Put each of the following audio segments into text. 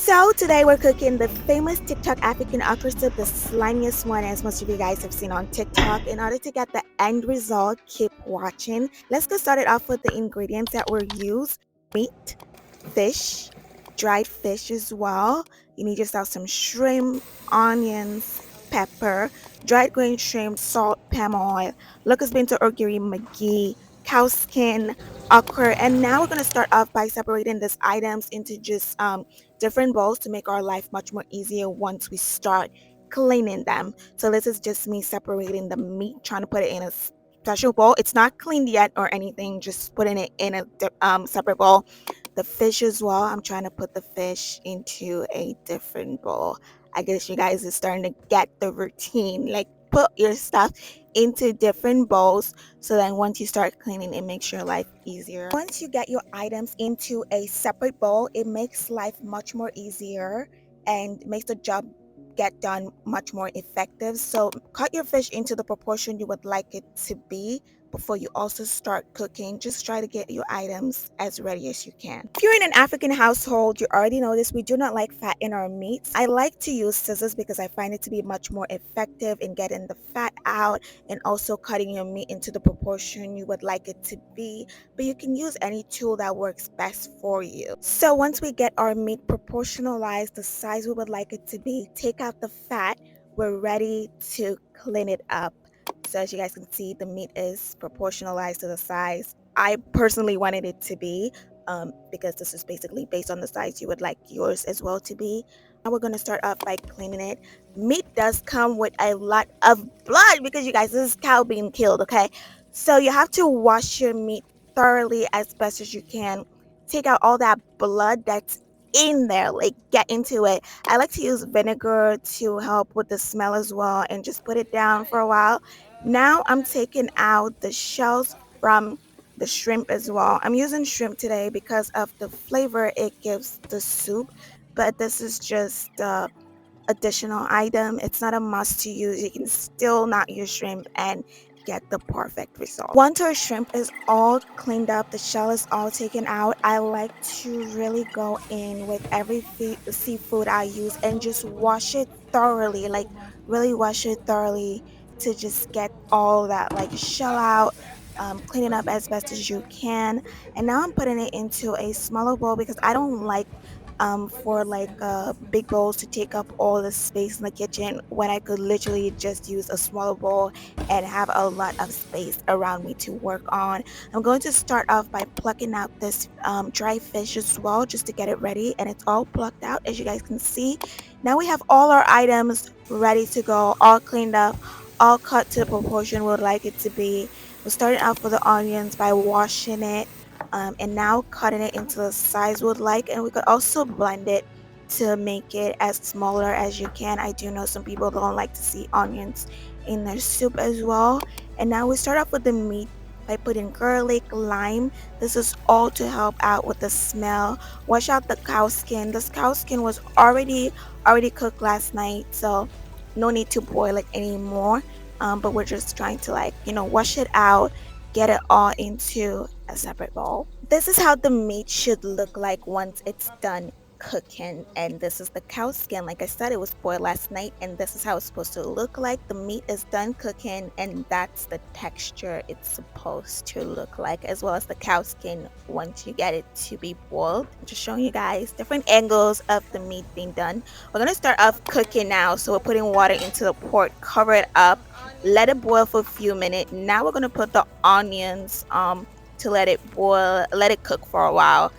So today we're cooking the famous TikTok African okra soup, the slimiest one as most of you guys have seen on TikTok. In order to get the end result, keep watching. Let's get started off with the ingredients that were used. Meat, fish, dried fish as well. You need yourself some shrimp, onions, pepper, dried green shrimp, salt, palm oil, locust bean to orgiri, McGee, cow skin, okra. And now we're going to start off by separating these items into just different bowls to make our life much more easier once we start cleaning them. So this is just me separating the meat, trying to put it in a special bowl. It's not cleaned yet or anything, just putting it in a separate bowl. The fish as well, I'm trying to put the fish into a different bowl. I guess you guys are starting to get the routine, like put your stuff into different bowls so then once you start cleaning it makes your life easier. Once you get your items into a separate bowl, it makes life much more easier and makes the job get done much more effective. So cut your fish into the proportion you would like it to be before you also start cooking. Just try to get your items as ready as you can. If you're in an African household, you already know this, we do not like fat in our meats. I like to use scissors because I find it to be much more effective in getting the fat out and also cutting your meat into the proportion you would like it to be, but you can use any tool that works best for you. So once we get our meat proportionalized the size we would like it to be, take out the fat, we're ready to clean it up. So as you guys can see, the meat is proportionalized to the size I personally wanted it to be, because this is basically based on the size you would like yours as well to be. Now we're going to start off by cleaning it. Meat does come with a lot of blood because you guys, this is cow being killed, okay? So you have to wash your meat thoroughly as best as you can. Take out all that blood that's in there, like get into it. I like to use vinegar to help with the smell as well and just put it down for a while. Now I'm taking out the shells from the shrimp as well. I'm using shrimp today because of the flavor it gives the soup, but this is just additional item. It's not a must to use. You can still not use shrimp and get the perfect result. Once our shrimp is all cleaned up, the shell is all taken out, I like to really go in with every seafood I use and just wash it thoroughly, like really wash it thoroughly to just get all that like shell out. Clean it up as best as you can. And now I'm putting it into a smaller bowl because I don't like for like big bowls to take up all the space in the kitchen when I could literally just use a smaller bowl and have a lot of space around me to work on. I'm going to start off by plucking out this dry fish as well just to get it ready, and it's all plucked out as you guys can see. Now we have all our items ready to go, all cleaned up, all cut to the proportion we would like it to be. We're starting off with the onions by washing it, and now cutting it into the size we would like, and we could also blend it to make it as smaller as you can. I do know some people don't like to see onions in their soup as well. And now we start off with the meat by putting garlic, lime. This is all to help out with the smell. Wash out the cow skin. This cow skin was already cooked last night, so no need to boil it anymore. But we're just trying to, like, wash it out, get it all into a separate bowl. This is how the meat should look like once it's done cooking, and this is the cow skin. Like I said, it was boiled last night, and this is how it's supposed to look like. The meat is done cooking, and that's the texture it's supposed to look like, as well as the cow skin once you get it to be boiled. I'm just showing you guys different angles of the meat being done. We're gonna start off cooking now, so we're putting water into the pot, cover it up, let it boil for a few minutes. Now we're gonna put the onions to let it boil, let it cook for a while.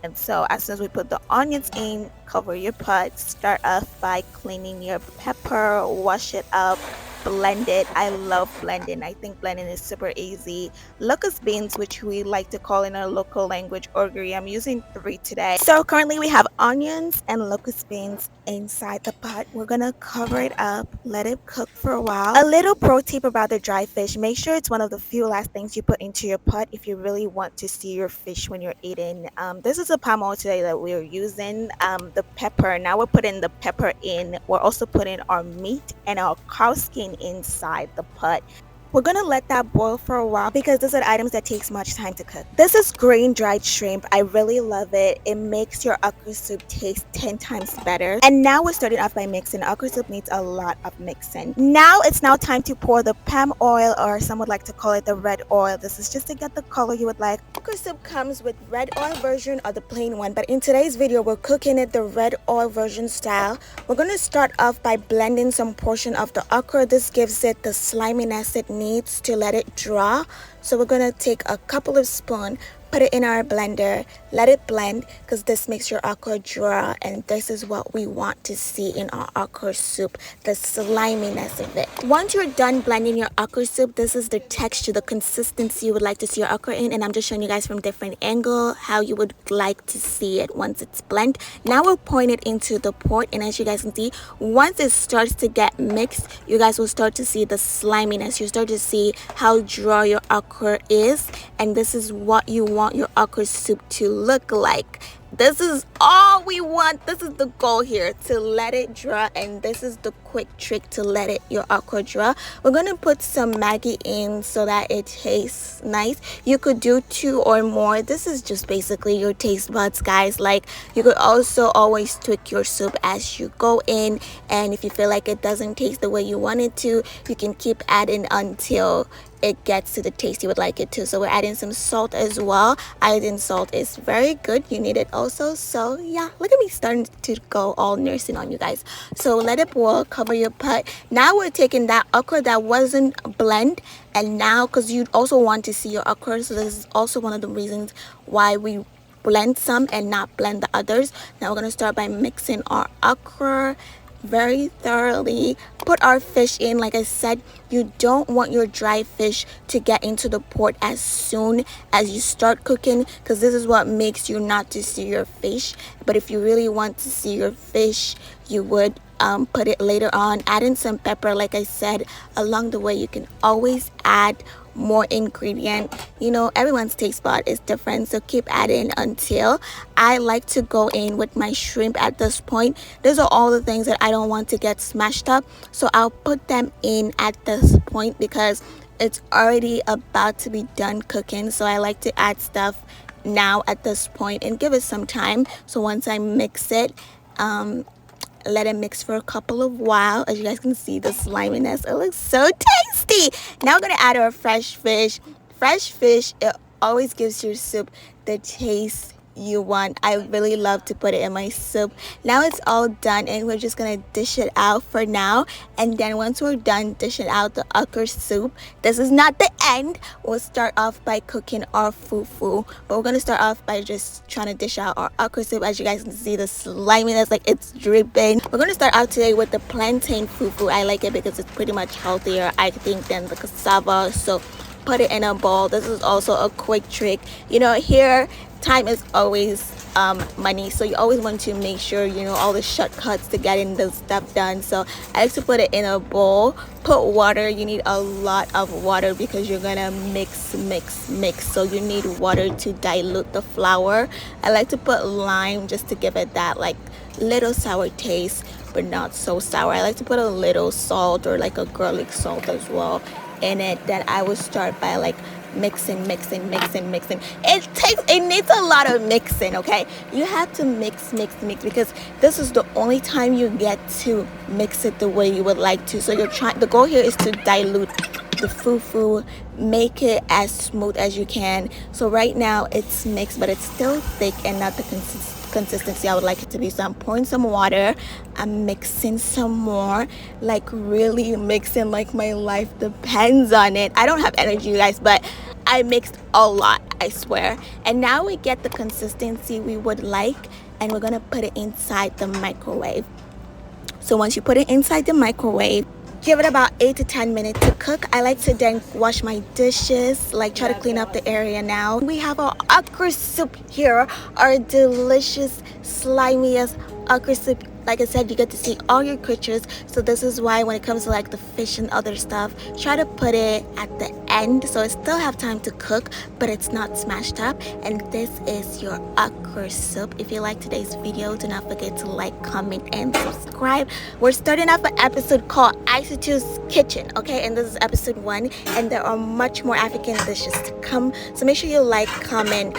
And so as soon as we put the onions in, cover your pot. Start off by cleaning your pepper, wash it up, blend it. I love blending. I think blending is super easy. Locust beans, which we like to call in our local language orgiri. I'm using 3 today. So currently we have onions and locust beans inside the pot. We're gonna cover it up, let it cook for a while. A little pro tip about the dry fish: make sure it's one of the few last things you put into your pot if you really want to see your fish when you're eating. This is a palm oil today that we're using. The pepper, now we're putting the pepper in. We're also putting our meat and our cow skin inside the pot. We're gonna let that boil for a while because these are items that takes much time to cook. This is green dried shrimp. I really love it. It makes your okra soup taste 10 times better. And now we're starting off by mixing. Okra soup needs a lot of mixing. Now it's now time to pour the palm oil, or some would like to call it the red oil. This is just to get the color you would like. Okra soup comes with red oil version or the plain one, but in today's video we're cooking it the red oil version style. We're gonna start off by blending some portion of the okra. This gives it the sliminess it needs to let it draw. So we're gonna take a couple of spoons, put it in our blender, let it blend, because this makes your okra draw, and this is what we want to see in our okra soup, the sliminess of it. Once you're done blending your okra soup, this is the texture, the consistency you would like to see your okra in, and I'm just showing you guys from different angle how you would like to see it once it's blended. Now we'll point it into the pot, and as you guys can see, once it starts to get mixed, you guys will start to see the sliminess. You start to see how dry your okra is, and this is what you want your okra soup to look like. This is all we want. This is the goal here, to let it draw, and this is the quick trick to let it your okra draw. We're gonna put some Maggi in so that it tastes nice. You could do 2 or more. This is just basically your taste buds, guys. Like, you could also always tweak your soup as you go in, and if you feel like it doesn't taste the way you want it to, you can keep adding until it gets to the taste you would like it to. So we're adding some salt as well. Iodine salt is very good, you need it also. So yeah, look at me starting to go all nursing on you guys. So let it boil, cover your pot. Now we're taking that okra that wasn't blend, and now, because you also want to see your okra, so this is also one of the reasons why we blend some and not blend the others. Now we're going to start by mixing our okra very thoroughly. Put our fish in. Like I said, you don't want your dry fish to get into the pot as soon as you start cooking, because this is what makes you not to see your fish. But if you really want to see your fish, you would put it later on. Add in some pepper. Like I said, along the way you can always add more ingredient. You know, everyone's taste bud is different, so keep adding until I like to go in with my shrimp at this point. These are all the things that I don't want to get smashed up, so I'll put them in at this point because it's already about to be done cooking. So I like to add stuff now at this point and give it some time. So once I mix it, let it mix for a couple of while. As you guys can see, the sliminess, it looks so tasty. Now we're gonna add our fresh fish. Fresh fish, it always gives your soup the taste you want. I really love to put it in my soup. Now it's all done, and we're just gonna dish it out for now. And then once we're done dishing out the okra soup, this is not the end. We'll start off by cooking our fufu, but we're gonna start off by just trying to dish out our okra soup. As you guys can see, the sliminess, like it's dripping. We're gonna start out today with the plantain fufu. I like it because it's pretty much healthier, I think, than the cassava. So put it in a bowl. This is also a quick trick. You know, here time is always money, so you always want to make sure you know all the shortcuts to getting the stuff done. So I like to put it in a bowl, put water. You need a lot of water because you're gonna mix, so you need water to dilute the flour. I like to put lime just to give it that like little sour taste, but not so sour. I like to put a little salt, or like a garlic salt as well in it. Then I will start by like mixing. It needs a lot of mixing, okay? You have to mix because this is the only time you get to mix it the way you would like to. So the goal here is to dilute the fufu, make it as smooth as you can. So right now it's mixed, but it's still thick and not the consistency I would like it to be. So I'm pouring some water, I'm mixing some more, like really mixing like my life depends on it. I don't have energy, you guys, but I mixed a lot, I swear. And now we get the consistency we would like, and we're gonna put it inside the microwave. So once you put it inside the microwave, give it about 8 to 10 minutes to cook. I like to then wash my dishes, like try to clean up the area. Now we have our okra soup here, our delicious slimiest okra soup. like I said, you get to see all your creatures. So this is why when it comes to like the fish and other stuff, try to put it at the end so it still have time to cook, but it's not smashed up. And this is your okra soup. If you like today's video, do not forget to like, comment, and subscribe. We're starting off an episode called Ayesatu's Kitchen, okay? And this is episode 1, and there are much more African dishes to come. So make sure you like, comment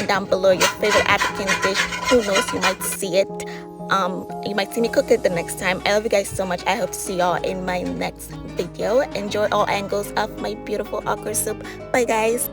down below your favorite African dish. Who knows, you might see it. You might see me cook it the next time. I love you guys so much. I hope to see y'all in my next video. Enjoy all angles of my beautiful okra soup. Bye guys.